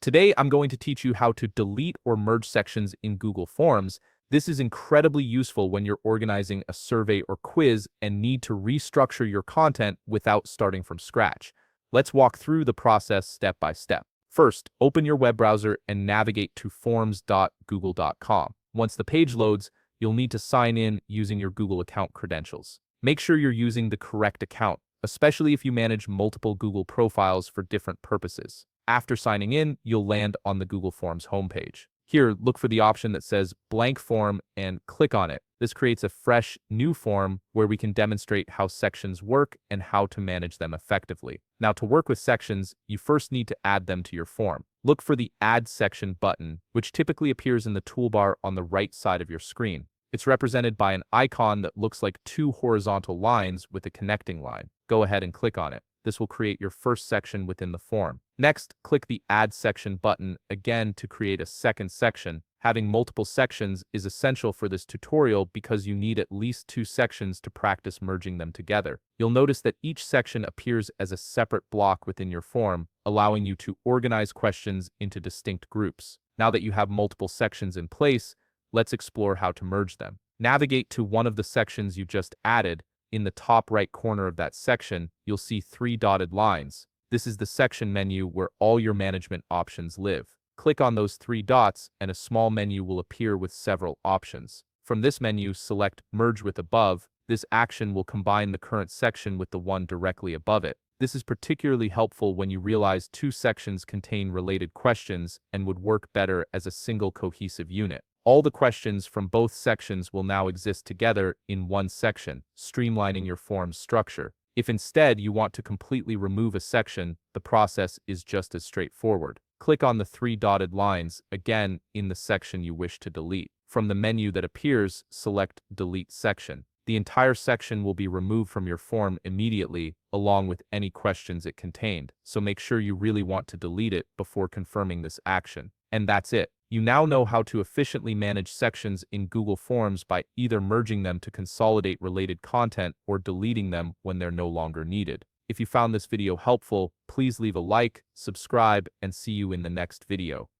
Today, I'm going to teach you how to delete or merge sections in Google Forms. This is incredibly useful when you're organizing a survey or quiz and need to restructure your content without starting from scratch. Let's walk through the process step by step. First, open your web browser and navigate to forms.google.com. Once the page loads, you'll need to sign in using your Google account credentials. Make sure you're using the correct account, especially if you manage multiple Google profiles for different purposes. After signing in, you'll land on the Google Forms homepage. Here, look for the option that says Blank Form and click on it. This creates a fresh, new form where we can demonstrate how sections work and how to manage them effectively. Now, to work with sections, you first need to add them to your form. Look for the Add Section button, which typically appears in the toolbar on the right side of your screen. It's represented by an icon that looks like two horizontal lines with a connecting line. Go ahead and click on it. This will create your first section within the form. Next, click the Add Section button again to create a second section. Having multiple sections is essential for this tutorial because you need at least 2 sections to practice merging them together. You'll notice that each section appears as a separate block within your form, allowing you to organize questions into distinct groups. Now that you have multiple sections in place, let's explore how to merge them. Navigate to one of the sections you just added. In the top right corner of that section, you'll see 3 dotted lines. This is the section menu where all your management options live. Click on those 3 dots and a small menu will appear with several options. From this menu, select Merge with Above. This action will combine the current section with the one directly above it. This is particularly helpful when you realize 2 sections contain related questions and would work better as a single cohesive unit. All the questions from both sections will now exist together in one section, streamlining your form's structure. If instead you want to completely remove a section, the process is just as straightforward. Click on the 3 dotted lines again in the section you wish to delete. From the menu that appears, select Delete Section. The entire section will be removed from your form immediately, along with any questions it contained, so make sure you really want to delete it before confirming this action. And that's it. You now know how to efficiently manage sections in Google Forms by either merging them to consolidate related content or deleting them when they're no longer needed. If you found this video helpful, please leave a like, subscribe, and see you in the next video.